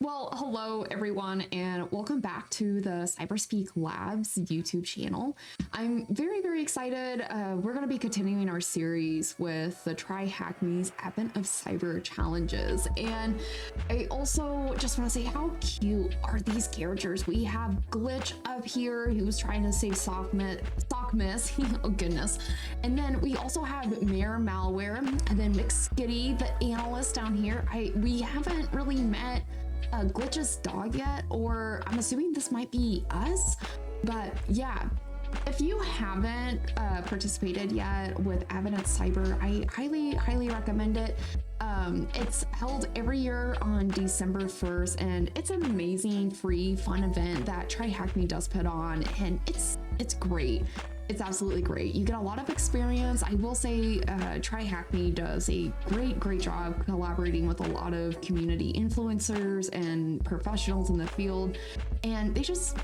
Well, hello everyone, and welcome back to the CyberSpeak Labs YouTube channel. I'm very excited. We're going to be continuing our series with the TryHackMe's Advent of Cyber challenges, and I also just want to say how cute are these characters. We have Glitch up here who's trying to save SOC-Mas. Oh goodness. And then we also have Mare Malware, and then McSkitty, the analyst down here. We haven't really met Glitch's dog yet, or I'm assuming this might be us, but yeah, if you haven't participated yet with Advent of Cyber, I highly recommend it. It's held every year on December 1st, and it's an amazing free fun event that TryHackMe does put on, and it's great. It's absolutely great. You get a lot of experience. I will say TryHackMe does a great job collaborating with a lot of community influencers and professionals in the field, and they just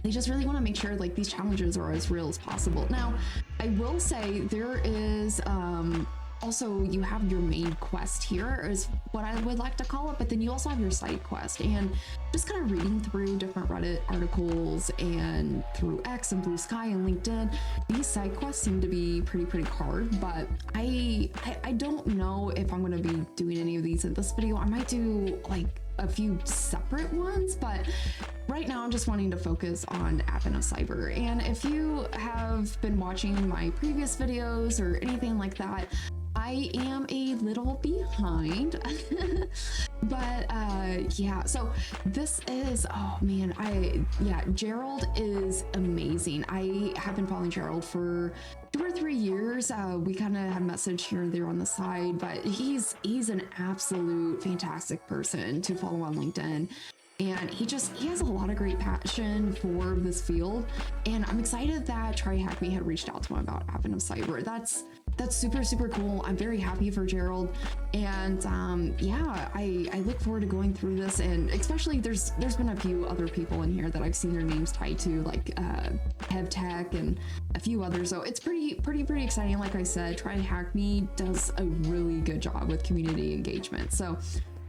really want to make sure like these challenges are as real as possible. Now, I will say there is also, you have your main quest here is what I would like to call it, but then you also have your side quest, and just kind of reading through different Reddit articles and through X and Blue Sky and LinkedIn, these side quests seem to be pretty hard, but I don't know if I'm going to be doing any of these in this video. I might do like a few separate ones, but right now I'm just wanting to focus on Advent of Cyber. And if you have been watching my previous videos or anything like that, I am a little behind, but yeah, so this is, oh man, Gerald is amazing. I have been following Gerald for 2 or 3 years. We kind of have messaged here and there on the side, but he's an absolute fantastic person to follow on LinkedIn. And he has a lot of great passion for this field, and I'm excited that TryHackMe had reached out to him about Advent of Cyber. That's super cool. I'm very happy for Gerald, and yeah, I look forward to going through this, and especially there's been a few other people in here that I've seen their names tied to, like HevTech and a few others. So it's pretty exciting. Like I said, TryHackMe does a really good job with community engagement. So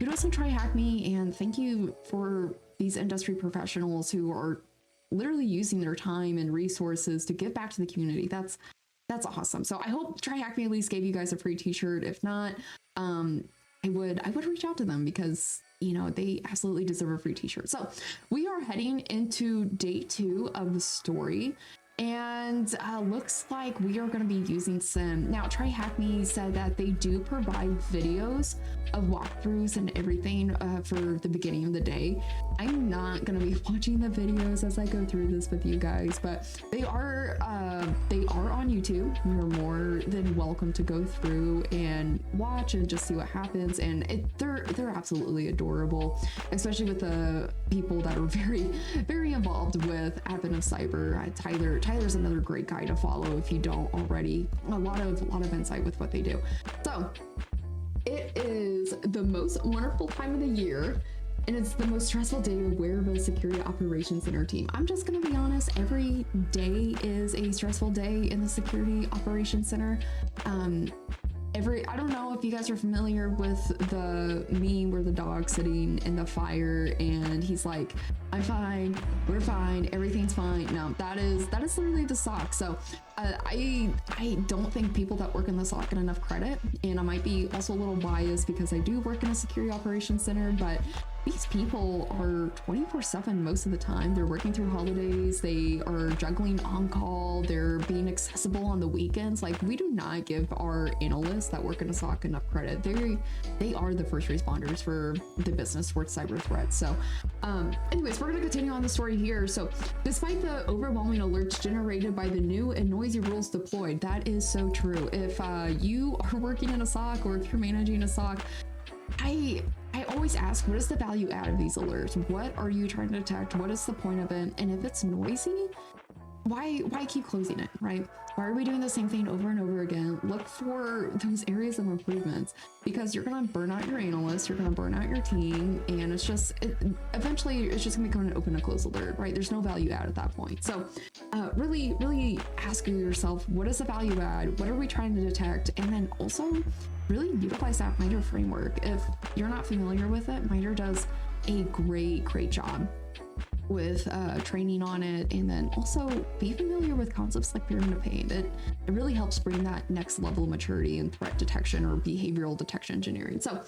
kudos to TryHackMe, and thank you for these industry professionals who are literally using their time and resources to give back to the community. That's awesome. So I hope TryHackMe at least gave you guys a free t-shirt. If not, I would reach out to them because, you know, they absolutely deserve a free t-shirt. So we are heading into day 2 of the story, and looks like we are going to be using Sim. Now, TryHackMe said that they do provide videos of walkthroughs and everything for the beginning of the day. I'm not going to be watching the videos as I go through this with you guys, but they are on YouTube. You're more than welcome to go through and watch and just see what happens, and they're absolutely adorable, especially with the people that are very involved with Advent of Cyber. Tyler's another great guy to follow if you don't already. A lot of insight with what they do. So it is the most wonderful time of the year, and it's the most stressful day aware of a security operations center team. I'm just gonna be honest, every day is a stressful day in the security operations center. I don't know if you guys are familiar with the meme where the dog's sitting in the fire and he's like, I'm fine, we're fine, everything's fine. No, that is literally the SOC. So I don't think people that work in the SOC get enough credit, and I might be also a little biased because I do work in a security operations center, but these people are 24/7 most of the time. They're working through holidays, they are juggling on call, they're being accessible on the weekends. Like, we do not give our analysts that work in a SOC enough credit. They are the first responders for the business towards cyber threats. So anyways, we're gonna continue on the story here. So despite the overwhelming alerts generated by the new and noisy rules deployed, that is so true. If you are working in a SOC, or if you're managing a SOC, I always ask, what is the value add of these alerts? What are you trying to detect? What is the point of it? And if it's noisy, why keep closing it, right? Why are we doing the same thing over and over again? Look for those areas of improvements, because you're going to burn out your analysts, you're going to burn out your team, and eventually it's just going to become an open and close alert, right? There's no value add at that point. So really asking yourself, what is the value add? What are we trying to detect? And then also really utilize that MITRE framework. If you're not familiar with it, MITRE does a great job with training on it, and then also be familiar with concepts like pyramid of pain. It really helps bring that next level of maturity in threat detection or behavioral detection engineering. So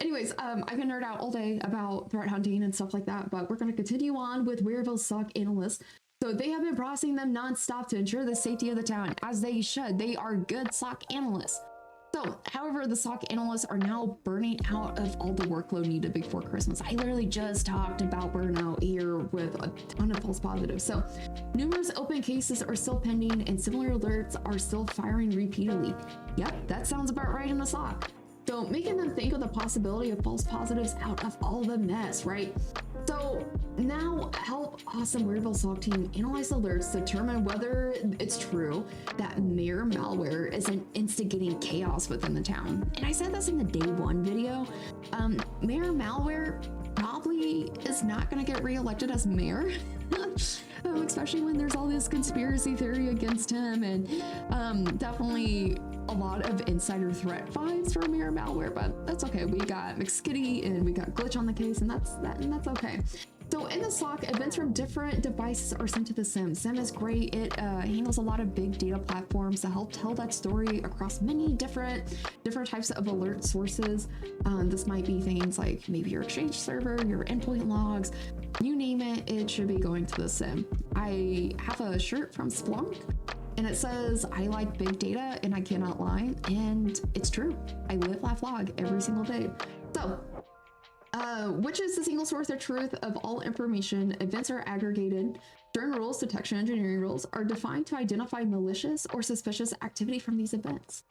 anyways, I can nerd out all day about threat hunting and stuff like that, but we're going to continue on with Wearville SOC analysts. So they have been processing them nonstop to ensure the safety of the town, as they should. They are good SOC analysts. So, however, the SOC analysts are now burning out of all the workload needed before Christmas. I literally just talked about burnout here with a ton of false positives. So, numerous open cases are still pending and similar alerts are still firing repeatedly. Yep, that sounds about right in the SOC. So, making them think of the possibility of false positives out of all the mess, right? So now help awesome Wearville SOC team analyze alerts to determine whether it's true that mayor malware is instigating chaos within the town. And I said this in the day one video. Mayor malware probably is not going to get reelected as mayor. Especially when there's all this conspiracy theory against him, and definitely a lot of insider threat vibes for Mayor malware, but that's okay. We got McSkitty and we got Glitch on the case, and that's okay. So in the SOC, events from different devices are sent to the SIM. SIM is great. It handles a lot of big data platforms to help tell that story across many different types of alert sources. This might be things like maybe your Exchange server, your endpoint logs, you name it, it should be going to the SIM. I have a shirt from Splunk, and it says, I like big data and I cannot lie. And it's true. I live, laugh, log every single day. So, which is the single source of truth of all information. Events are aggregated. Certain rules, detection engineering rules, are defined to identify malicious or suspicious activity from these events.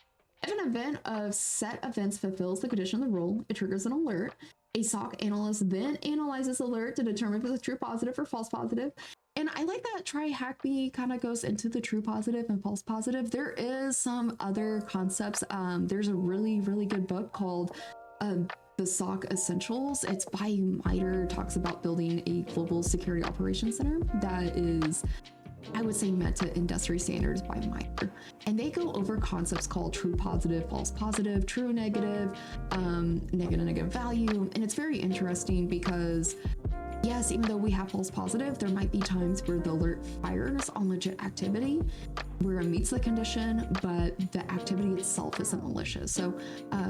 If an event of set events fulfills the condition of the rule, it triggers an alert. A SOC analyst then analyzes the alert to determine if it's true positive or false positive. And I like that TryHackMe kind of goes into the true positive and false positive. There is some other concepts. There's a really good book called The SOC Essentials. It's by Miter, talks about building a global security operations center that is, I would say, met to industry standards by Miter. And they go over concepts called true positive, false positive, true negative, negative value. And it's very interesting because yes, even though we have false positive, there might be times where the alert fires on legit activity where it meets the condition, but the activity itself isn't malicious. So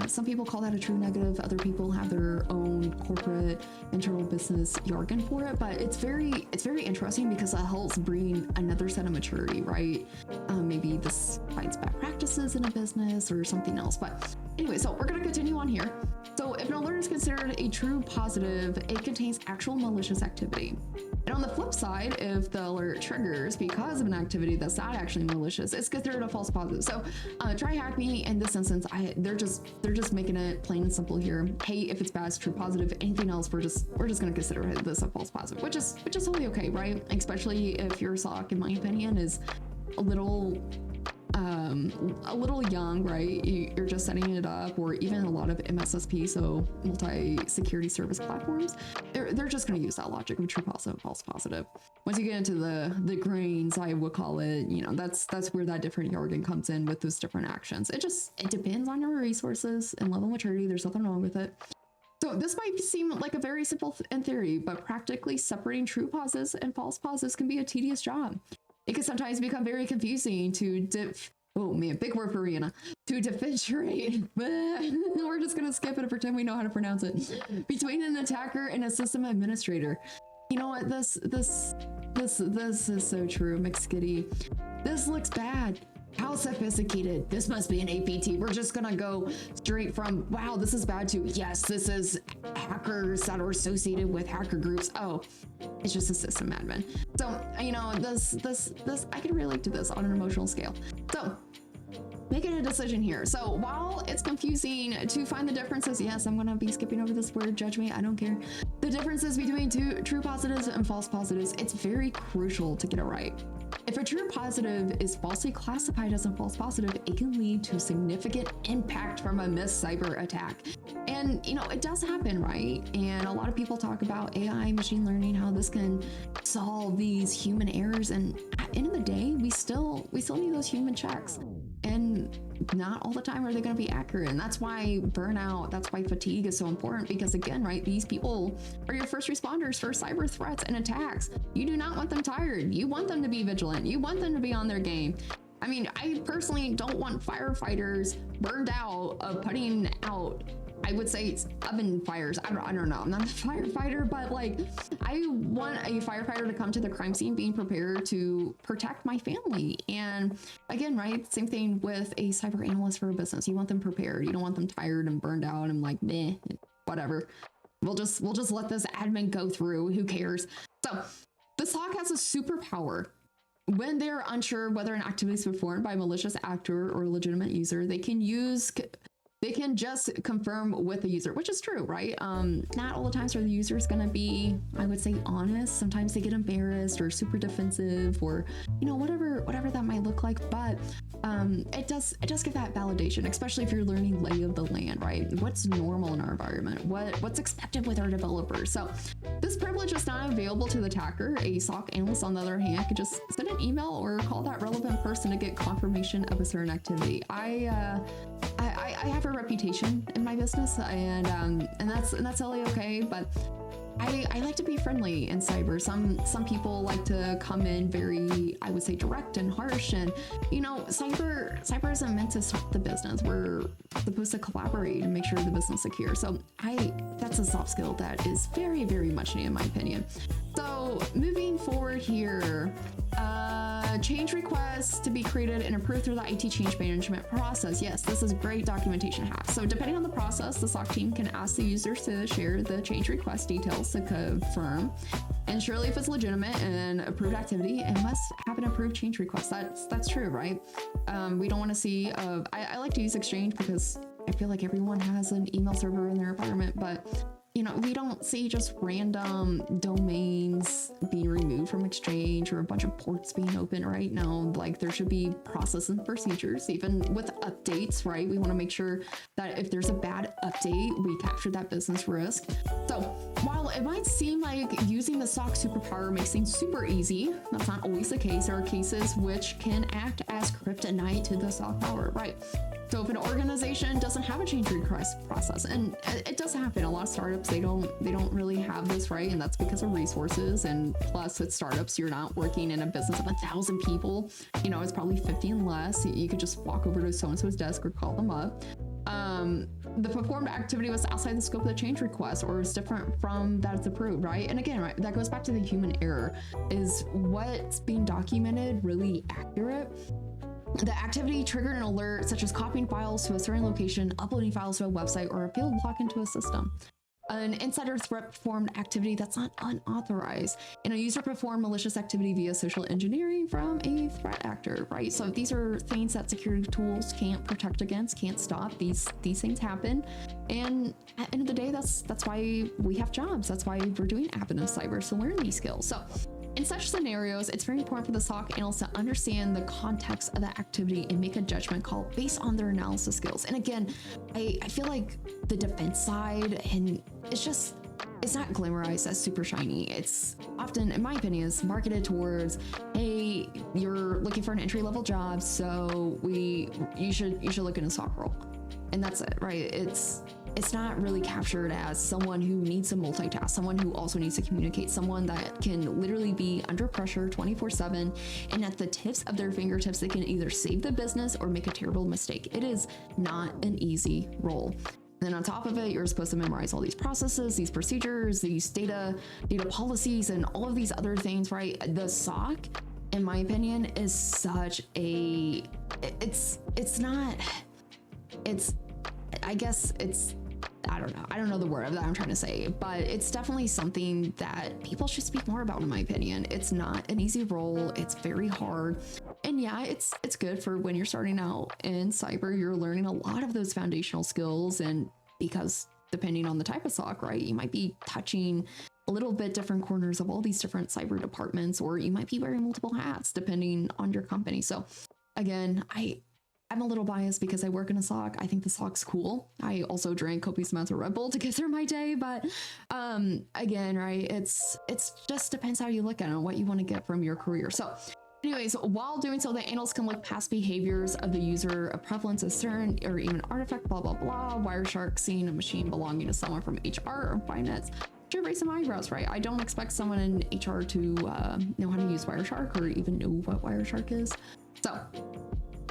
some people call that a true negative. Other people have their own corporate internal business jargon for it, but it's very interesting because it helps bring another set of maturity, right? Maybe this finds bad practices in a business or something else. But anyway, so we're going to continue on here. So if an alert is considered a true positive, it contains actual malicious activity. And on the flip side, if the alert triggers because of an activity that's not actually malicious, it's considered a false positive. So TryHackMe in this instance, they're just making it plain and simple here. Hey, if it's bad, it's true positive. Anything else, we're just going to consider this a false positive, which is totally okay, right? Especially if your SOC, in my opinion, is a little young, right? You're just setting it up, or even a lot of MSSP, so multi-security service platforms, they're just going to use that logic of true positive, false positive. Once you get into the grains, I would call it, that's where that different jargon comes in with those different actions. It depends on your resources and level of maturity. There's nothing wrong with it. So this might seem like a very simple in theory, but practically separating true positives and false positives can be a tedious job. It can sometimes become very confusing to oh man, big word for Reanna, to differentiate. We're just gonna skip it and pretend we know how to pronounce it. Between an attacker and a system administrator. You know what? This is so true, McSkitty. This looks bad. How sophisticated. This must be an APT. We're just gonna go straight from, wow, this is bad, to, yes, this is hackers that are associated with hacker groups. Oh, it's just a system admin. So, this, I can relate to this on an emotional scale. So, making a decision here. So while it's confusing to find the differences, yes, I'm gonna be skipping over this word, judge me, I don't care. The differences between true positives and false positives, it's very crucial to get it right. If a true positive is falsely classified as a false positive, it can lead to significant impact from a missed cyber attack. And it does happen, right? And a lot of people talk about AI, machine learning, how this can solve these human errors. And end of the day, we still need those human checks, and not all the time are they going to be accurate. And that's why burnout, that's why fatigue is so important, because again, right, these people are your first responders for cyber threats and attacks. You do not want them tired. You want them to be vigilant. You want them to be on their game. I mean, I personally don't want firefighters burned out of putting out, I would say it's oven fires. I don't know. I'm not a firefighter, but like, I want a firefighter to come to the crime scene being prepared to protect my family. And again, right, same thing with a cyber analyst for a business. You want them prepared. You don't want them tired and burned out and like, meh, whatever. We'll just let this admin go through. Who cares? So the SOC has a superpower. When they're unsure whether an activity is performed by a malicious actor or a legitimate user, they can just confirm with the user, which is true, right? Not all the times are the users gonna be, I would say, honest. Sometimes they get embarrassed or super defensive, or whatever that might look like. But it does give that validation, especially if you're learning lay of the land, right? What's normal in our environment? What's expected with our developers? So this privilege is not available to the attacker. A SOC analyst, on the other hand, could just send an email or call that relevant person to get confirmation of a certain activity. I have a reputation in my business, and that's totally okay. But I like to be friendly in cyber. Some people like to come in very, I would say, direct and harsh. And cyber isn't meant to stop the business. We're supposed to collaborate and make sure the business is secure. So that's a soft skill that is very, very much needed in my opinion. So moving forward here, change requests to be created and approved through the IT change management process. Yes, this is great documentation hack. So depending on the process, the SOC team can ask the users to share the change request details to confirm. And surely if it's legitimate and approved activity, it must have an approved change request. That's true, right? We don't want to see, I like to use Exchange because I feel like everyone has an email server in their environment, but we don't see just random domains being removed from Exchange or a bunch of ports being open right now. Like, there should be processes and procedures, even with updates, right? We want to make sure that if there's a bad update, we capture that business risk. So while it might seem like using the SOC superpower makes things super easy, that's not always the case. There are cases which can act as kryptonite to the SOC power, right? So if an organization doesn't have a change request process, and it does happen, a lot of startups, they don't really have this, right? And that's because of resources. And plus, with startups, you're not working in a business of 1,000 people. It's probably 50 and less. You could just walk over to so-and-so's desk or call them up. The performed activity was outside the scope of the change request, or is different from that it's approved, right? And again, right, that goes back to the human error. Is what's being documented really accurate? The activity triggered an alert, such as copying files to a certain location, uploading files to a website, or a field log into a system. An insider threat performed activity that's not unauthorized, and a user performed malicious activity via social engineering from a threat actor, right? So these are things that security tools can't protect against, can't stop. These things happen, and at the end of the day, that's why we have jobs. That's why we're doing admin cyber, to learn these skills. So in such scenarios, it's very important for the SOC analyst to understand the context of the activity and make a judgment call based on their analysis skills. And again, I feel like the defense side, and it's not glamorized as super shiny. It's often, in my opinion, is marketed towards, hey, you're looking for an entry-level job, so you should look in a SOC role. And that's it, right? It's not really captured as someone who needs to multitask, someone who also needs to communicate, someone that can literally be under pressure 24/7, and at the tips of their fingertips, they can either save the business or make a terrible mistake. It is not an easy role. Then on top of it, you're supposed to memorize all these processes, these procedures, these data policies, and all of these other things, right? The SOC, in my opinion, is such a, I don't know the word that I'm trying to say, but it's definitely something that people should speak more about, in my opinion. It's not an easy role. It's very hard. And yeah, it's good for when you're starting out in cyber, you're learning a lot of those foundational skills. And because depending on the type of SOC, right, you might be touching a little bit different corners of all these different cyber departments, or you might be wearing multiple hats depending on your company. So again, I'm a little biased because I work in a SOC. I think the SOC's cool. I also drink copious amounts of Red Bull to get through my day. But again, right, it's just depends how you look at it and what you want to get from your career. So Anyways, while doing so, the analyst can look past behaviors of the user, a prevalence of certain or even artifact, blah, blah, blah. Wireshark seeing a machine belonging to someone from HR or finance should raise some eyebrows, right? I don't expect someone in HR to know how to use Wireshark or even know what Wireshark is. So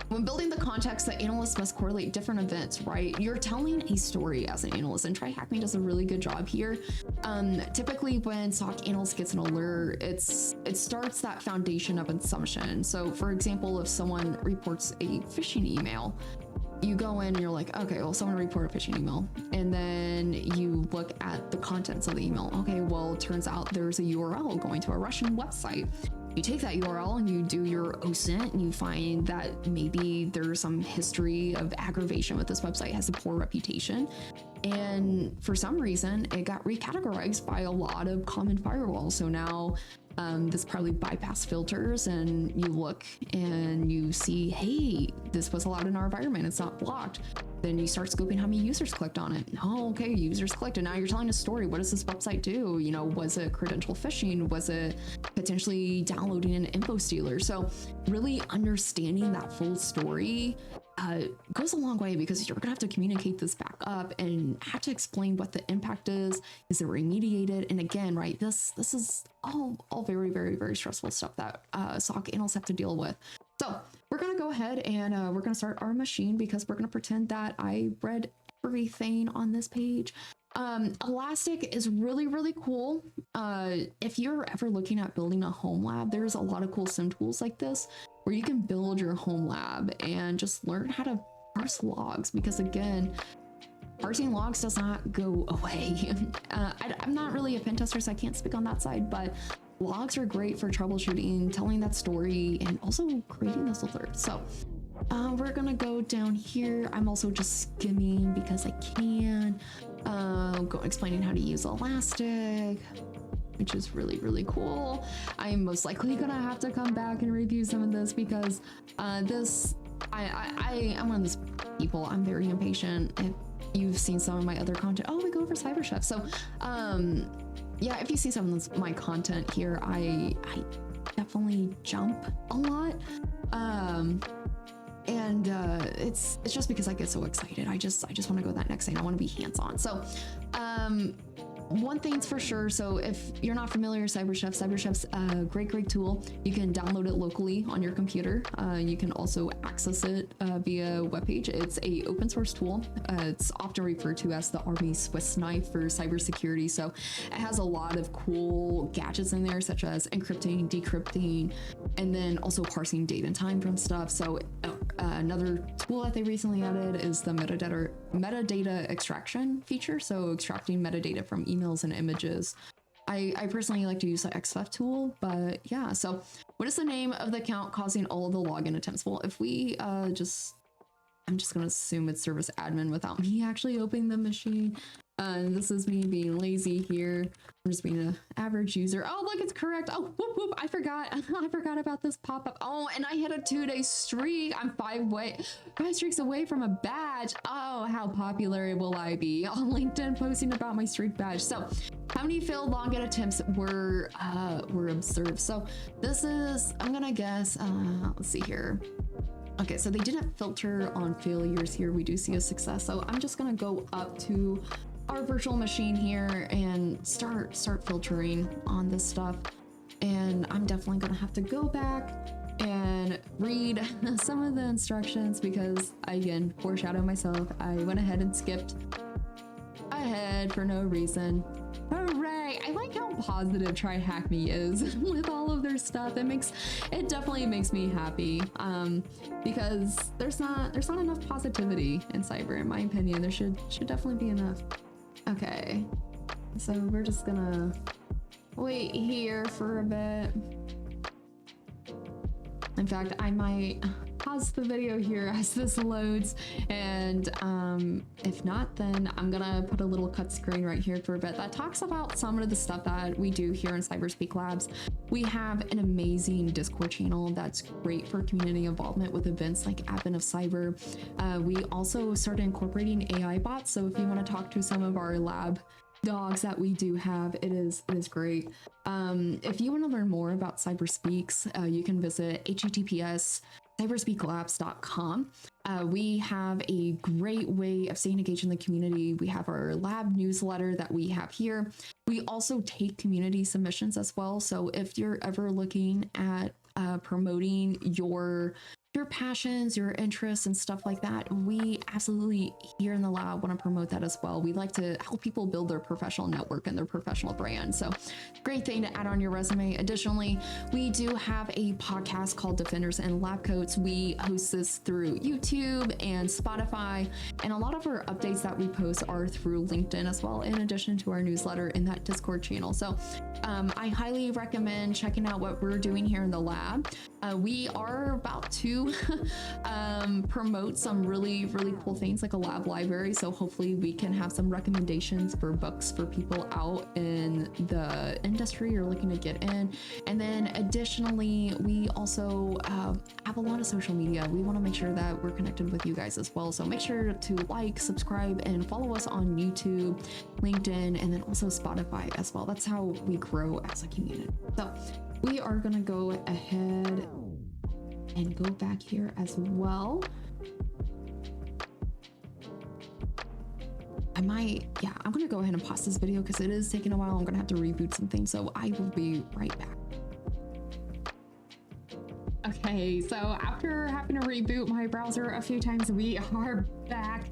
when building the context, the analyst must correlate different events, right? You're telling a story as an analyst, and TryHackMe does a really good job here. Typically when SOC analyst gets an alert, it starts that foundation of assumption. So for example, if someone reports a phishing email, you go in and you're like, okay, well, someone reported a phishing email. And then you look at the contents of the email. Okay, well, it turns out there's a URL going to a Russian website. You take that URL and you do your OSINT and you find that maybe there's some history of aggravation with this website, has a poor reputation. And for some reason, it got recategorized by a lot of common firewalls. So now this probably bypassed filters, and you look and you see, hey, this was allowed in our environment. It's not blocked. Then you start scoping how many users clicked on it. Oh, okay, users clicked, and now you're telling a story. What does this website do? You know, was it credential phishing? Was it potentially downloading an info stealer? So really understanding that full story goes a long way, because you're gonna have to communicate this back up and have to explain what the impact is it remediated? And again, right, this is all very, very, very stressful stuff that SOC analysts have to deal with. So we're gonna go ahead and we're gonna start our machine, because we're gonna pretend that I read everything on this page. Elastic is really, really cool. If you're ever looking at building a home lab, there's a lot of cool sim tools like this where you can build your home lab and just learn how to parse logs, because again, parsing logs does not go away. I'm not really a pen tester, so I can't speak on that side, but logs are great for troubleshooting, telling that story, and also creating those alerts. So we're gonna go down here. I'm also just skimming because I can. Explaining how to use Elastic, which is really, really cool. I'm most likely gonna have to come back and review some of this, because I'm one of those people, I'm very impatient. If you've seen some of my other content, we go over CyberChef. So yeah, if you see some of my content here, I definitely jump a lot. And it's just because I get so excited. I just want to go that next thing. I want to be hands-on. So one thing's for sure. So if you're not familiar with CyberChef's a great tool. You can download it locally on your computer. You can also access it via webpage. It's a open source tool. It's often referred to as the Army Swiss knife for cybersecurity. So it has a lot of cool gadgets in there, such as encrypting, decrypting, and then also parsing date and time from stuff. So another tool that they recently added is the metadata extraction feature. So extracting metadata from emails and images. I personally like to use the XFF tool, but yeah. So what is the name of the account causing all of the login attempts? Well, if we I'm just gonna assume it's service admin without me actually opening the machine. This is me being lazy here. I'm just being an average user. Oh, look, it's correct. Oh, whoop. I forgot about this pop-up. Oh, and I hit a 2-day streak. I'm 5 streaks away from a badge. Oh, how popular will I be on LinkedIn posting about my streak badge? So how many failed login attempts were observed? So this is, I'm gonna guess, let's see here. Okay, so they didn't filter on failures here. We do see a success. So I'm just gonna go up to our virtual machine here and start filtering on this stuff. And I'm definitely gonna have to go back and read some of the instructions, because again, foreshadow myself, I went ahead and skipped ahead for no reason. Hooray! I like how positive TryHackMe is with all of their stuff. It definitely makes me happy, because there's not enough positivity in cyber, in my opinion. There should definitely be enough. Okay, so we're just gonna wait here for a bit. In fact, I might pause the video here as this loads, and if not, then I'm gonna put a little cut screen right here for a bit that talks about some of the stuff that we do here in CyberSpeak Labs. We have an amazing Discord channel that's great for community involvement with events like Advent of Cyber. We also started incorporating AI bots, so if you want to talk to some of our lab dogs that we do have. It is great. If you want to learn more about CyberSpeaks, you can visit https://cyberspeaklabs.com. We have a great way of staying engaged in the community. We have our lab newsletter that we have here. We also take community submissions as well. So if you're ever looking at promoting your passions, your interests, and stuff like that, we absolutely here in the lab want to promote that as well. We like to help people build their professional network and their professional brand. So great thing to add on your resume. Additionally, we do have a podcast called Defenders and Lab Coats. We host this through YouTube and Spotify, and a lot of our updates that we post are through LinkedIn as well, in addition to our newsletter in that Discord channel. So I highly recommend checking out what we're doing here in the lab. We are about to promote some really cool things like a lab library, so hopefully we can have some recommendations for books for people out in the industry or looking to get in. And then additionally, we also have a lot of social media. We want to make sure that we're connected with you guys as well, so make sure to like, subscribe, and follow us on YouTube, LinkedIn, and then also Spotify as well. That's how we grow as a community. So we are gonna go ahead and go back here as well. I'm gonna go ahead and pause this video because it is taking a while. I'm gonna have to reboot something, so I will be right back. Okay, so after having to reboot my browser a few times, we are back.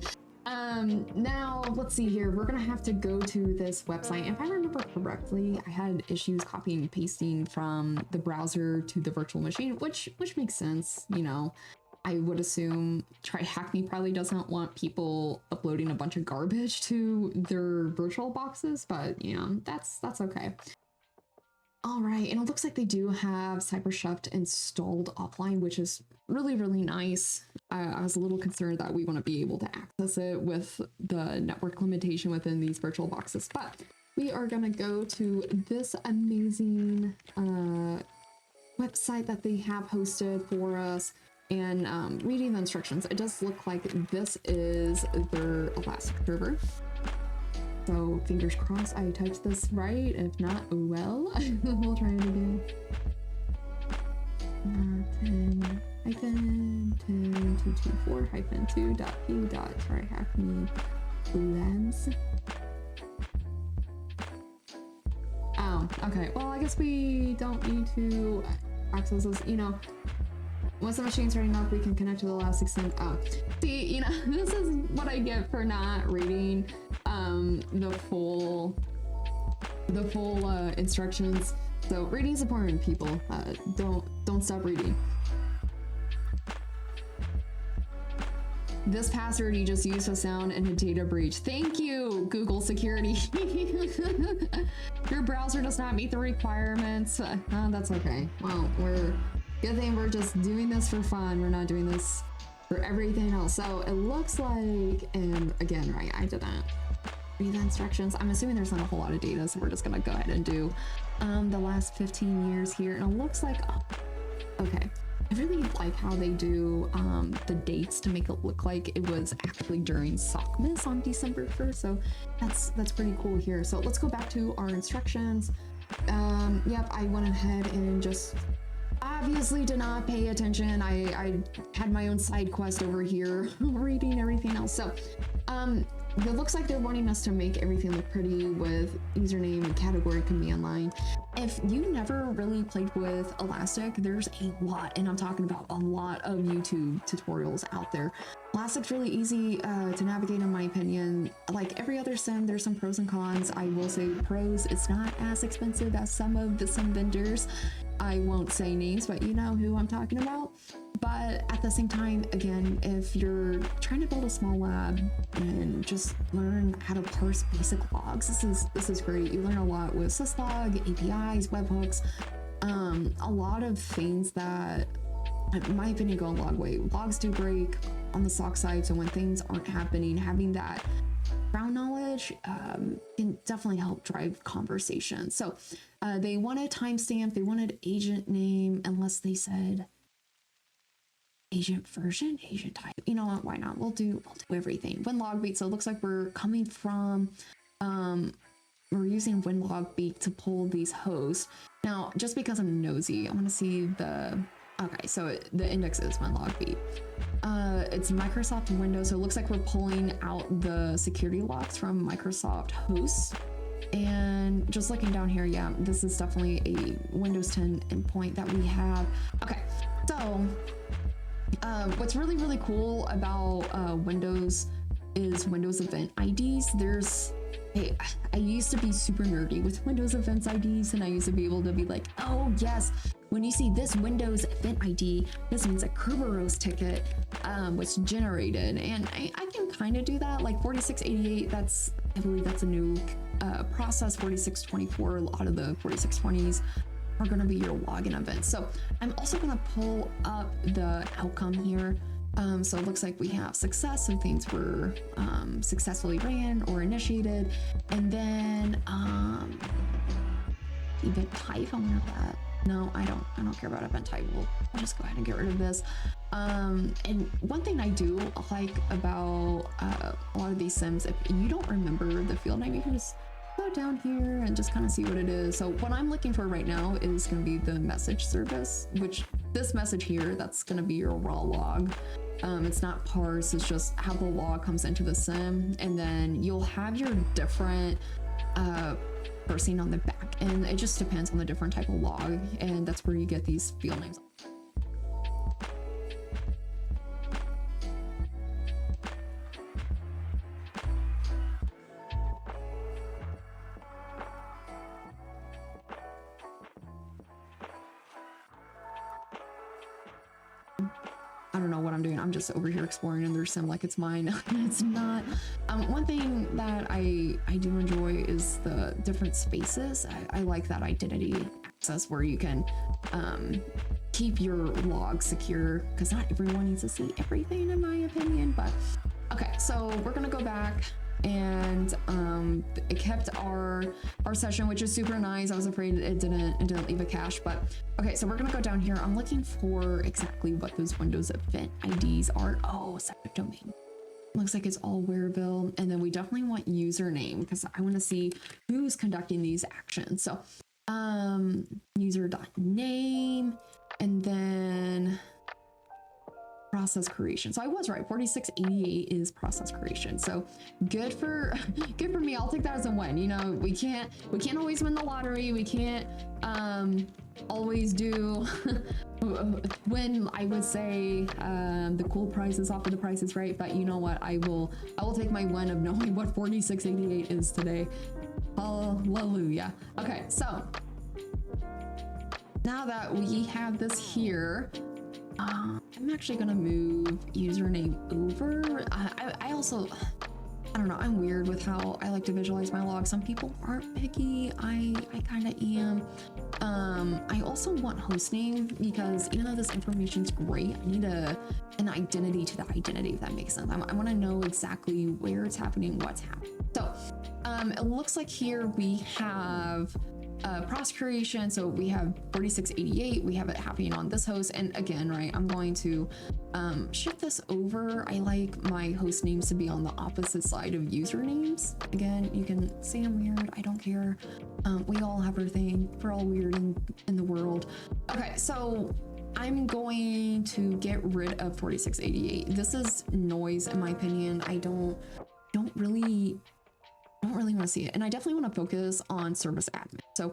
Now let's see here. We're gonna have to go to this website. If I remember correctly, I had issues copying and pasting from the browser to the virtual machine, which makes sense. You know, I would assume TryHackMe probably doesn't want people uploading a bunch of garbage to their virtual boxes, but you know, that's okay. All right, and it looks like they do have CyberSpeak installed offline, which is really nice. I was a little concerned that we want to be able to access it with the network limitation within these virtual boxes, but we are going to go to this amazing website that they have hosted for us. And reading the instructions, it does look like this is their Elastic server. So fingers crossed I typed this right. If not, oh well. We'll try it again. 10.224-2.p.tryhackme lens. Oh, okay. Well, I guess we don't need to access this, you know. Once the machine's ready enough, we can connect to the Elastic. Oh, see, you know, this is what I get for not reading the full instructions. So reading is important, people. Don't stop reading. This password you just used was found in a data breach. Thank you, Google Security. Your browser does not meet the requirements. That's okay. Well, good thing we're just doing this for fun. We're not doing this for everything else. So it looks like, and again, right, I didn't read the instructions. I'm assuming there's not a whole lot of data, so we're just gonna go ahead and do the last 15 years here. And it looks like, oh, okay. I really like how they do the dates to make it look like it was actually during SOC-Mas on December 1st. So that's pretty cool here. So let's go back to our instructions. Yep, I went ahead and just obviously did not pay attention. I had my own side quest over here reading everything else. So it looks like they're wanting us to make everything look pretty with username and category command line. If you never really played with Elastic, there's a lot, and I'm talking about a lot of YouTube tutorials out there. Elastic's really easy to navigate, in my opinion. Like every other SIM, there's some pros and cons. I will say pros, it's not as expensive as some of the SIM vendors. I won't say names, but you know who I'm talking about. But at the same time, again, if you're trying to build a small lab and just learn how to parse basic logs, this is great. You learn a lot with syslog, APIs, webhooks, a lot of things that, in my opinion, go a long way. Logs do break on the SOC side, so when things aren't happening, having that ground knowledge can definitely help drive conversation. So they wanted timestamp, they wanted agent name, unless they said agent version, agent type. You know what? Why not? We'll do everything. When log beat. So it looks like we're coming from we're using WinLogBeak to pull these hosts. Now, just because I'm nosy, I want to see the, okay, so the index is WinLogBeak. It's Microsoft Windows, so it looks like we're pulling out the security locks from Microsoft hosts. And just looking down here, yeah, this is definitely a Windows 10 endpoint that we have. Okay, so what's really, really cool about Windows is Windows Event IDs. I used to be super nerdy with Windows Events IDs, and I used to be able to be like, oh yes, when you see this Windows Event ID, this means a Kerberos ticket was generated. And I can kind of do that, like 4688, I believe that's a new process. 4624, a lot of the 4620s are going to be your login events. So I'm also going to pull up the outcome here. So it looks like we have success, so things were successfully ran or initiated, and then event type. I wonder if that. No, I don't care about event type. I'll just go ahead and get rid of this. And one thing I do like about a lot of these sims, if you don't remember the field name, you can just go down here and just kind of see what it is. So what I'm looking for right now is going to be the message service, which this message here, that's going to be your raw log. It's not parse, it's just how the log comes into the sim, and then you'll have your different parsing on the back, and it just depends on the different type of log, and that's where you get these field names. I don't know what I'm doing. I'm just over here exploring in their sim like it's mine. It's not. One thing that I do enjoy is the different spaces. I like that identity access where you can keep your log secure, because not everyone needs to see everything, in my opinion. But okay, so we're gonna go back, and it kept our session, which is super nice. I was afraid it didn't leave a cache, but okay, so we're gonna go down here. I'm looking for exactly what those Windows event IDs are. Oh, subject domain. Looks like it's all Wareville, and then we definitely want username, because I want to see who's conducting these actions. So user.name, and then process creation. So I was right, 4688 is process creation. So good for me. I'll take that as a win. You know, we can't always win the lottery. We can't always do when I would say the cool prize is off of the Price is Right, but you know what, I will take my win of knowing what 4688 is today. Hallelujah. Okay, so now that we have this here, I'm actually gonna move username over. I also, I don't know, I'm weird with how I like to visualize my log. Some people aren't picky. I kind of am. I also want hostname, because even though this information is great, I need an identity to the identity, if that makes sense. I want to know exactly where it's happening, what's happening. So it looks like here we have process creation. So we have 4688, we have it happening on this host. And again, right, I'm going to shift this over. I like my host names to be on the opposite side of usernames. Again, you can say I'm weird, I don't care. We all have our thing. We're all weird in the world. Okay, so I'm going to get rid of 4688. This is noise, in my opinion. I don't really want to see it, and I definitely want to focus on service admin. So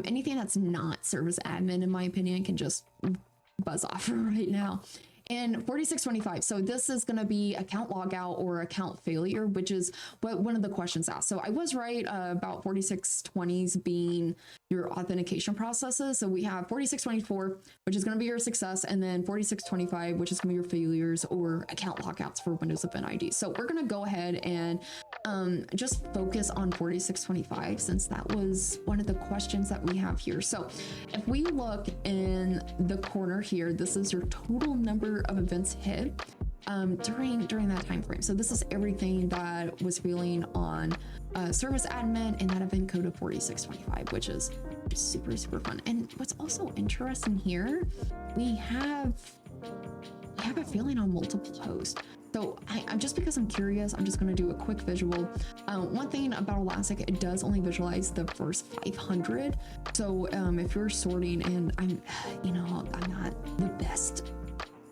anything that's not service admin, in my opinion, can just buzz off right now. And 4625, so this is going to be account logout or account failure, which is what one of the questions asked. So I was right about 4620s being your authentication processes. So we have 4624, which is going to be your success, and then 4625, which is going to be your failures or account logouts for Windows Event ID. So we're going to go ahead and just focus on 4625, since that was one of the questions that we have here. So if we look in the corner here, this is your total number of events hit during that time frame. So this is everything that was failing on service admin and that event code of 4625, which is super fun. And what's also interesting here, we have it failing on multiple hosts. So I'm just because I'm curious, I'm just going to do a quick visual. One thing about Elastic, it does only visualize the first 500. So if you're sorting, and I'm not the best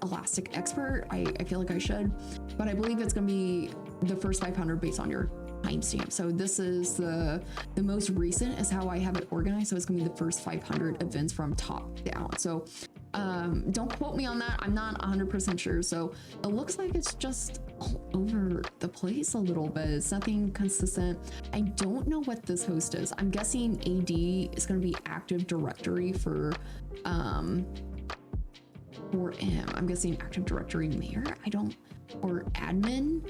Elastic expert, I feel like I should, but I believe it's going to be the first 500 based on your timestamp. So this is the most recent is how I have it organized. So it's going to be the first 500 events from top down. So don't quote me on that. I'm not 100% sure. So it looks like it's just all over the place a little bit. It's nothing consistent. I don't know what this host is. I'm guessing AD is going to be Active Directory for M. I'm guessing Active Directory Mayor. Or admin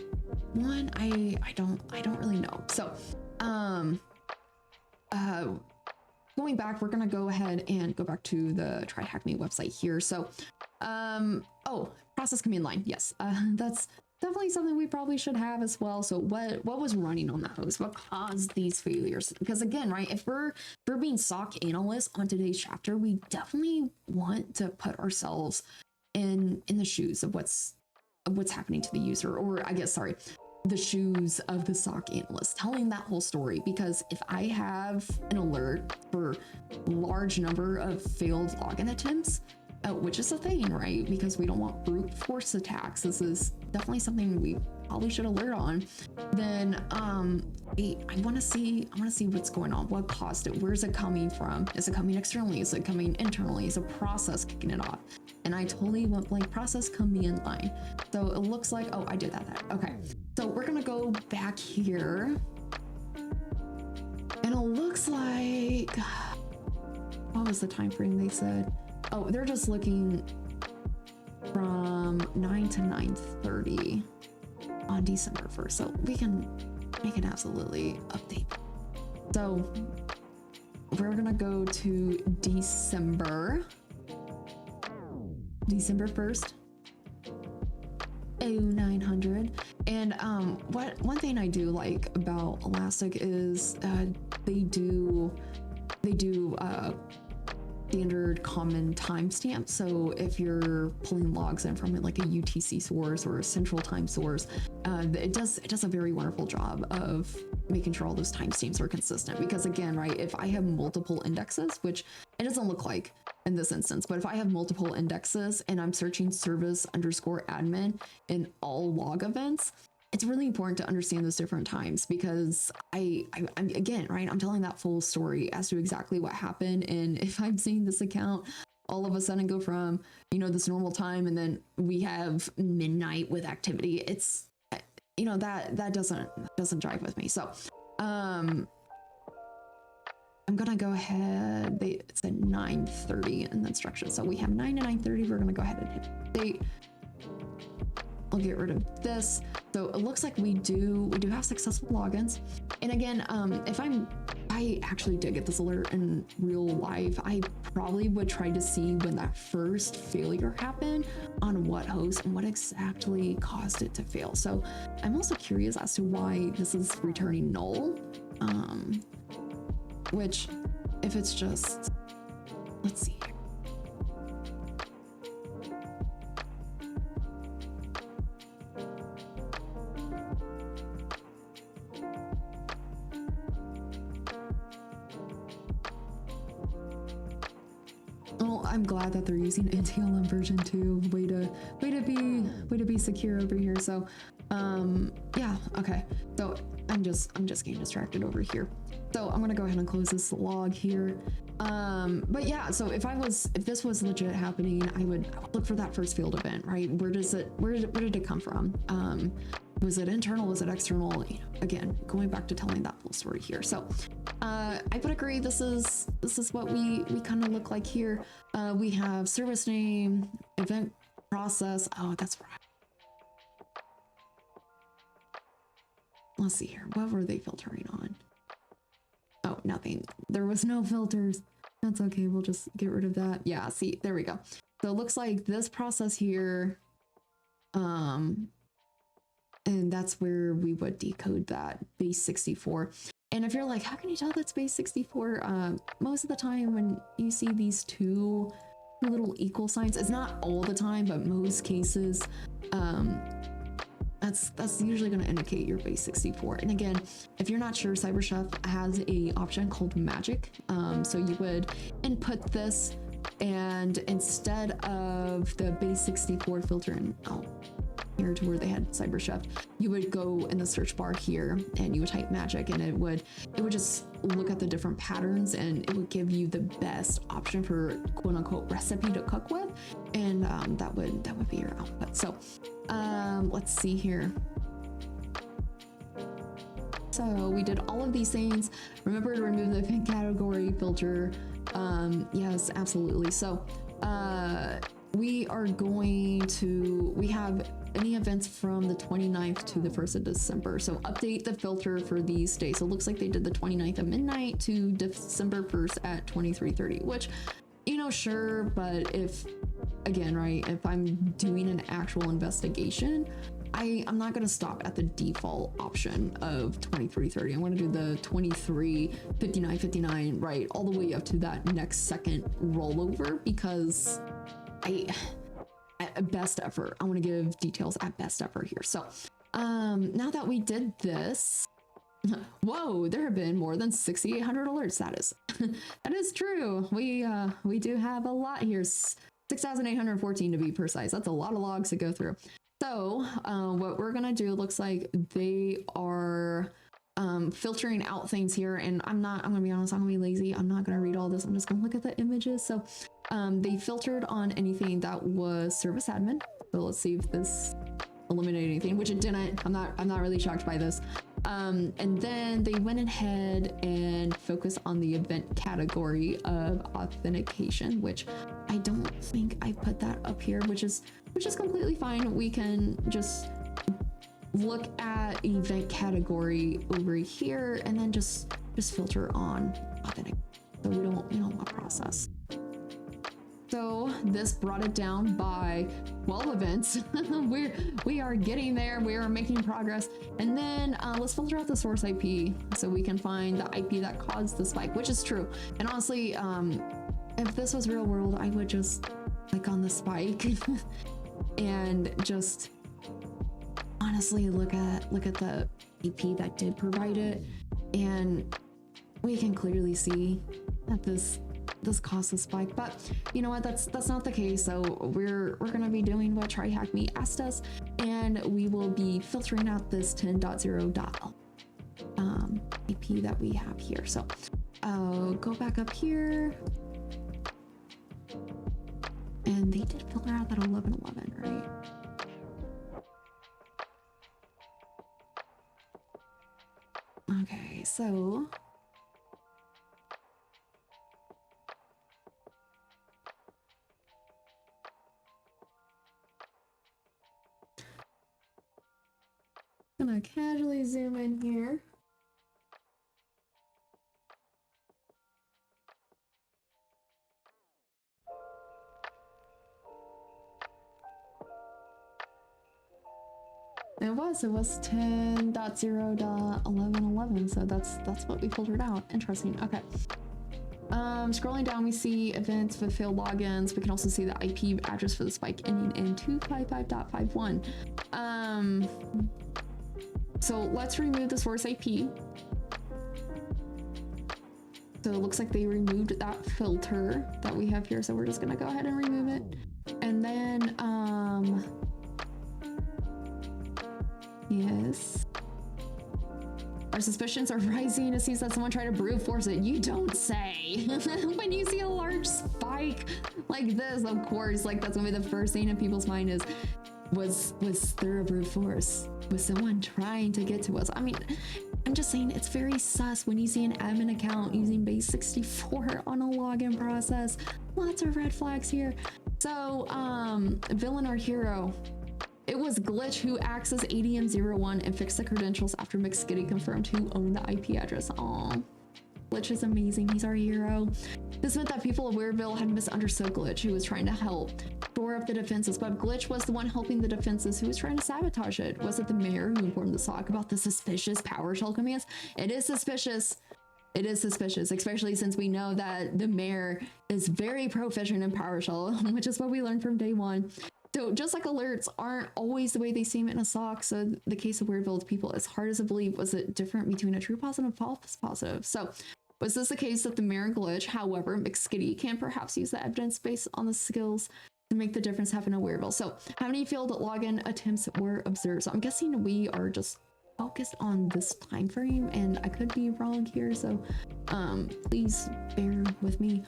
one. I don't really know. So going back, we're gonna go ahead and go back to the TryHackMe website here. So process command line. Yes, that's definitely something we probably should have as well. So what was running on the host? What caused these failures? Because again, right, if we're being SOC analysts on today's chapter, we definitely want to put ourselves in the shoes of what's happening to the user, or I guess, sorry, the shoes of the SOC analyst, telling that whole story. Because if I have an alert for large number of failed login attempts, which is a thing, right? Because we don't want brute force attacks. This is definitely something we probably should alert on. Then I want to see what's going on. What caused it? Where's it coming from? Is it coming externally? Is it coming internally? Is a process kicking it off? And I totally went blank. Process command line. So it looks like, oh, I did that. Okay. So we're gonna go back here, and it looks like, what was the time frame they said? Oh, they're just looking from 9 to 9:30 on December 1st. So we can absolutely update. So we're gonna go to December 1st. 0900. And one thing I do like about Elastic is they do standard common timestamp. So if you're pulling logs in from like a UTC source or a central time source, it does a very wonderful job of making sure all those timestamps are consistent. Because again, right, if I have multiple indexes, which it doesn't look like in this instance, but if I have multiple indexes and I'm searching service_admin in all log events, it's really important to understand those different times, because I'm again, right, I'm telling that full story as to exactly what happened. And if I'm seeing this account all of a sudden go from, this normal time, and then we have midnight with activity, it's, that doesn't jive with me. So I'm gonna go ahead, it said 9:30 in the instructions, so we have 9 to 9:30. We're gonna go ahead and hit date. I'll get rid of this. So it looks like we do have successful logins. And again, if I actually did get this alert in real life, I probably would try to see when that first failure happened, on what host and what exactly caused it to fail. So I'm also curious as to why this is returning null, which, if it's just, let's see here. Well, I'm glad that they're using NTLM version 2. Way to be secure over here. So, yeah, okay. So I'm just getting distracted over here. So I'm gonna go ahead and close this log here. But yeah, so if this was legit happening, I would look for that first field event, right? Where did it come from? Was it internal? Was it external? Again, going back to telling that full story here. So I would agree, this is what we kind of look like here. We have service name, event process. Oh, that's right. Let's see here. What were they filtering on? Oh, nothing. There was no filters. That's okay. We'll just get rid of that. Yeah, see, there we go. So it looks like this process here, and that's where we would decode that base 64. And if you're like, how can you tell that's base 64? Most of the time when you see these two little equal signs, it's not all the time, but most cases, that's usually going to indicate your base 64. And again, if you're not sure, CyberChef has a option called magic. So you would input this, and instead of the base 64 filter in here to where they had CyberChef, you would go in the search bar here and you would type magic, and it would just look at the different patterns, and it would give you the best option for quote unquote recipe to cook with, and that would be your output. So let's see here. So we did all of these things. Remember to remove the event category filter. Yes, absolutely. So we have any events from the 29th to the 1st of December. So update the filter for these days. So it looks like they did the 29th at midnight to December 1st at 23:30, which, sure, but if I'm doing an actual investigation, I'm not going to stop at the default option of 23:30. I'm going to do the 23:59:59, right, all the way up to that next second rollover, because at best effort, I want to give details at best effort here. So now that we did this, whoa, there have been more than 6,800 alerts. That is true. We do have a lot here, 6,814 to be precise. That's a lot of logs to go through. So what we're gonna do, looks like they are filtering out things here, and I'm gonna be honest, I'm gonna be lazy. I'm not gonna read all this. I'm just gonna look at the images. So they filtered on anything that was service admin. So let's see if this eliminated anything, which it didn't. I'm not really shocked by this. And then they went ahead and focused on the event category of authentication, which I don't think I put that up here, which is completely fine. We can just look at event category over here and then just filter on authentic, so we don't want process. So this brought it down by 12 events. we are getting there. We are making progress. And then let's filter out the source IP so we can find the IP that caused the spike, which is true. And honestly, if this was real world, I would just click on the spike and just honestly look at the IP that did provide it, and we can clearly see that this caused a spike. But you know what, that's not the case. So we're gonna be doing what TryHackMe asked us, and we will be filtering out this 10.0.l IP that we have here. So go back up here, and they did filter out that 11.11, right? Okay, so gonna casually zoom in here. It was 10.0.11.11, so that's what we filtered out. Interesting. Okay. Scrolling down, we see events with failed logins. We can also see the IP address for the spike ending in 255.51. So let's remove the source IP. So it looks like they removed that filter that we have here. So we're just gonna go ahead and remove it. And then, yes. Our suspicions are rising. It seems that someone tried to brute force it. You don't say. When you see a large spike like this, of course, like that's gonna be the first thing in people's mind is, was there a brute force? Was someone trying to get to us? I mean, I'm just saying it's very sus when you see an admin account using base 64 on a login process. Lots of red flags here. So, villain or hero? It was Glitch who accessed ADM01 and fixed the credentials after McSkitty confirmed who owned the IP address. Aw, Glitch is amazing. He's our hero. This meant that people of Weirville had misunderstood Glitch, who was trying to help shore up the defenses, but Glitch was the one helping the defenses who was trying to sabotage it. Was it the mayor who informed the SOC about the suspicious PowerShell commands? It is suspicious. It is suspicious, especially since we know that the mayor is very proficient in PowerShell, which is what we learned from day one. So just like alerts aren't always the way they seem in a SOC, so the case of Weird people, as hard as to believe, was it different between a true positive and false positive? So was this the case that the mirror glitch, however, McSkitty can perhaps use the evidence based on the skills to make the difference happen in Weird? So how many failed login attempts were observed? So I'm guessing we are just focused on this time frame, and I could be wrong here, so please bear with me.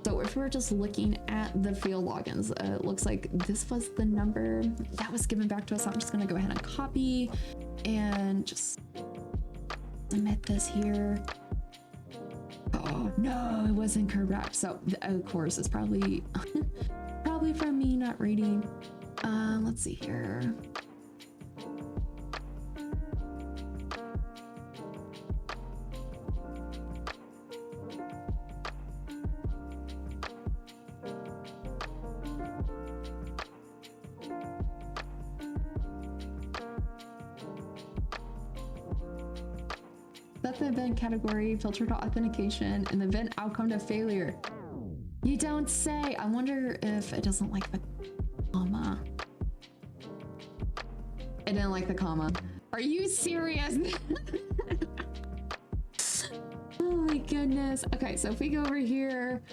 So if we're just looking at the failed logins, it looks like this was the number that was given back to us. I'm just gonna go ahead and copy and just submit this here. Oh no, it wasn't correct. So of course it's probably probably from me not reading. Let's see here. Set the event category, filter to authentication, and the event outcome to failure. You don't say. I wonder if it doesn't like the comma. It didn't like the comma. Are you serious? Oh my goodness. Okay, so if we go over here,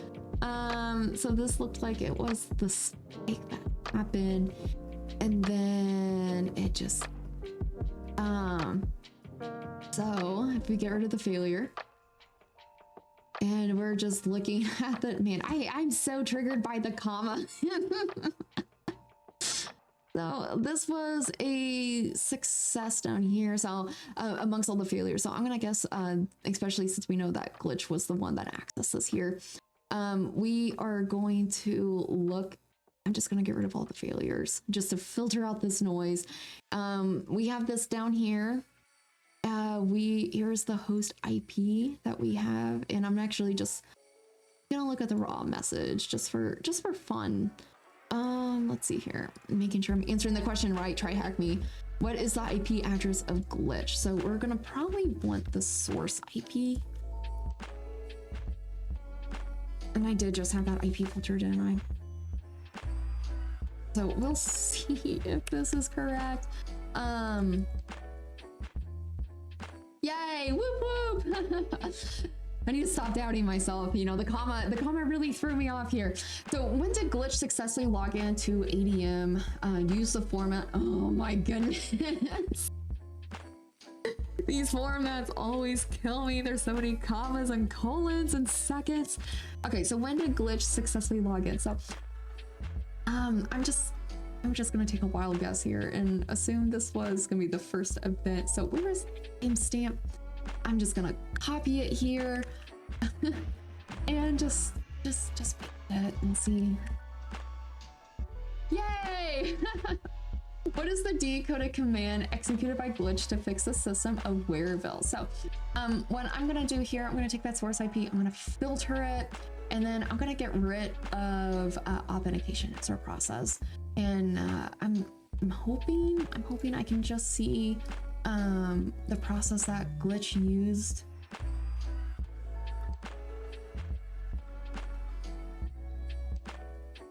so this looked like it was the spike that happened, and then it just, so if we get rid of the failure, and we're just looking at the, man, I'm so triggered by the comma. So this was a success down here. So amongst all the failures, so I'm gonna guess, especially since we know that glitch was the one that accessed us here, we are going to look. I'm just gonna get rid of all the failures just to filter out this noise. We have this down here. Here's the host IP that we have, and I'm actually just gonna look at the raw message just for fun. Let's see here, making sure I'm answering the question right. TryHackMe. What is the IP address of glitch? So we're gonna probably want the source IP. And I did just have that IP filtered, didn't I? So we'll see if this is correct. Yay! Whoop whoop! I need to stop doubting myself. You know, the comma really threw me off here. So when did glitch successfully log into ADM? Use the format. Oh my goodness. These formats always kill me. There's so many commas and colons and seconds. Okay, so when did glitch successfully log in? So I'm just gonna take a wild guess here and assume this was gonna be the first event. So where's timestamp? I'm just gonna copy it here and just paste it and see. Yay! What is the decoded command executed by glitch to fix the system of Weirville? So what I'm gonna do here, I'm gonna take that source IP, I'm gonna filter it, and then I'm gonna get rid of authentication as our process. And I'm hoping I can just see the process that glitch used.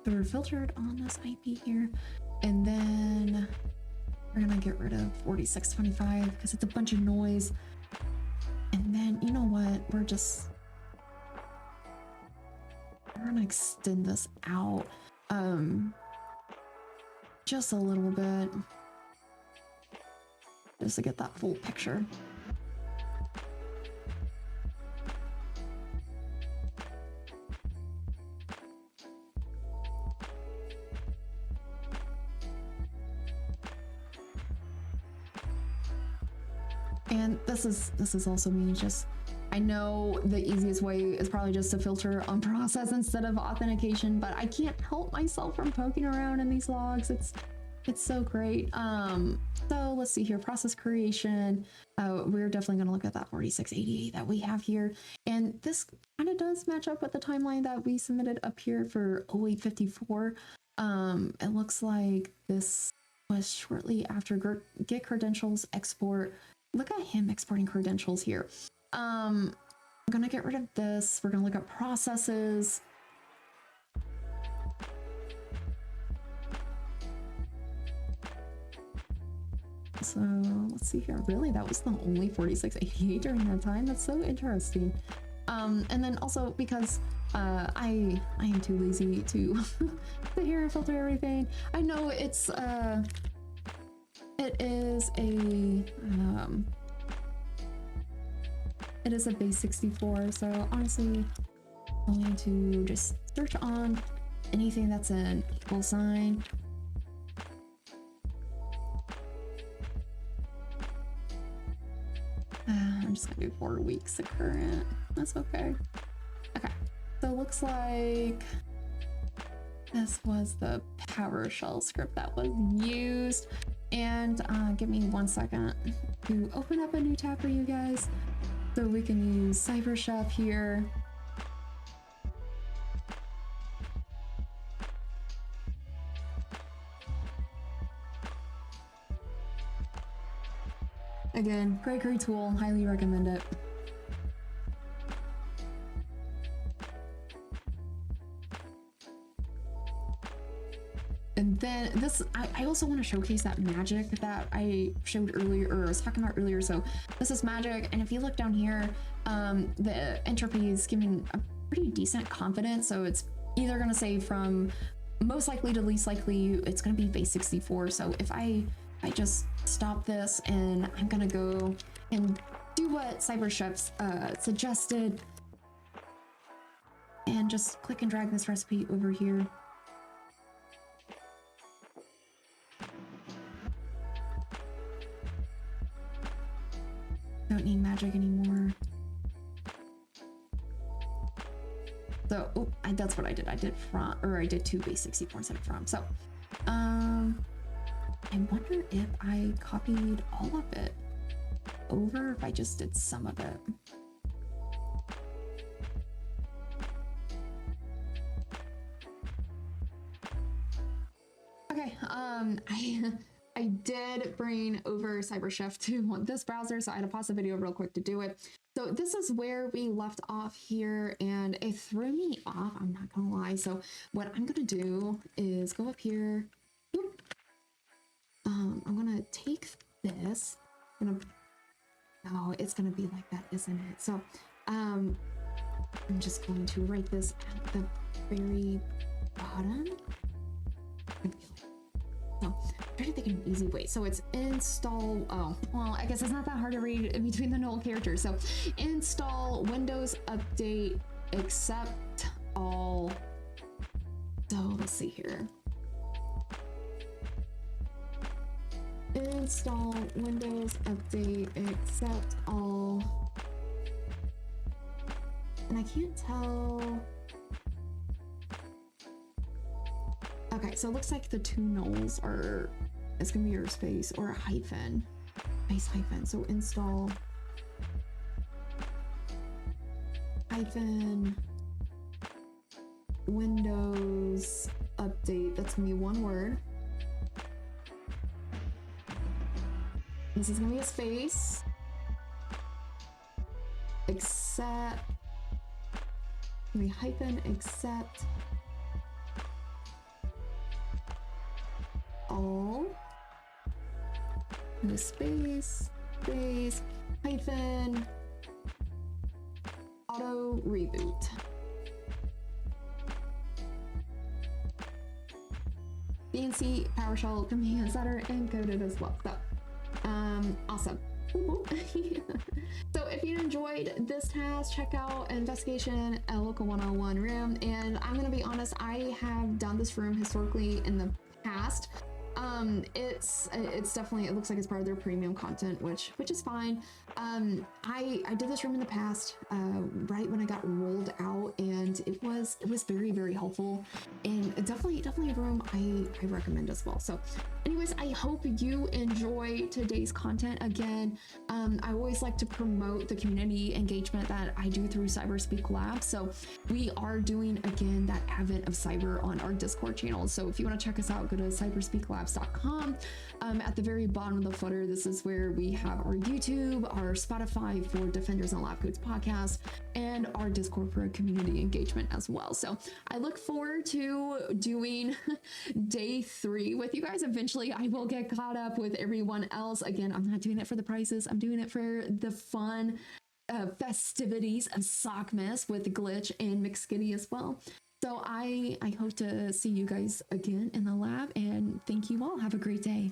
So we're filtered on this IP here, and then we're gonna get rid of 4625 because it's a bunch of noise. And then you know what? We're gonna extend this out just a little bit, just to get that full picture. And this is also me, just, I know the easiest way is probably just to filter on process instead of authentication, but I can't help myself from poking around in these logs. It's so great. So let's see here, process creation. We're definitely gonna look at that 4688 that we have here. And this kind of does match up with the timeline that we submitted up here for 0854. It looks like this was shortly after get credentials export. Look at him exporting credentials here. I'm gonna get rid of this. We're gonna look at processes. So let's see here. Really, that was the only 4688 during that time. That's so interesting. And then also because I am too lazy to sit here and filter everything. I know it is a base 64, so honestly I'm going to just search on anything that's an equal sign. I'm just gonna do 4 weeks of current. That's okay. Okay, so it looks like this was the PowerShell script that was used. And give me 1 second to open up a new tab for you guys so we can use CyberChef here. Again, great tool, highly recommend it. And then this, I also want to showcase that magic that I showed earlier, or I was talking about earlier. So this is magic, and if you look down here, the entropy is giving a pretty decent confidence. So it's either going to say from most likely to least likely, it's going to be base 64. So if I just stop this and I'm going to go and do what CyberChef's suggested and just click and drag this recipe over here. Don't need magic anymore. So that's what I did. I did from, or I did 2 base 64 instead of from. So I wonder if I copied all of it over, if I just did some of it. Okay, I did bring over CyberChef to this browser, so I had to pause the video real quick to do it. So this is where we left off here, and it threw me off, I'm not gonna lie. So what I'm gonna do is go up here. I'm gonna take this. Oh, it's gonna be like that, isn't it? So I'm just going to write this at the very bottom. So I'm trying to think of an easy way. So it's install, oh, well, I guess it's not that hard to read in between the null characters. So install Windows Update except all. So let's see here. Install Windows Update except all. And I can't tell. Okay, so it looks like the 2 nulls are, it's gonna be your space or a hyphen, space hyphen. So install hyphen Windows Update. That's gonna be 1 word. This is gonna be a space. Except, gonna be hyphen except all, and a space, hyphen, auto reboot. BNC PowerShell commands that are encoded as well. So, awesome. So if you enjoyed this task, check out Investigation Local 101 room. And I'm gonna be honest, I have done this room historically in the past. It's definitely, it looks like it's part of their premium content, which is fine. I did this room in the past, right when I got rolled out, and it was very helpful, and definitely a room I recommend as well. So anyways, I hope you enjoy today's content. Again, I always like to promote the community engagement that I do through CyberSpeak Labs. So we are doing, again, that Advent of Cyber on our Discord channel. So if you want to check us out, go to cyberspeaklabs.com. At the very bottom of the footer, this is where we have our YouTube, our Spotify for Defenders and Lab Codes podcast, and our Discord for community engagement as as well. So I look forward to doing day 3 with you guys. Eventually I will get caught up with everyone else. Again, I'm not doing it for the prizes. I'm doing it for the fun festivities of SOC-Mas with Glitch and McSkitty as well. So I hope to see you guys again in the lab, and thank you all. Have a great day.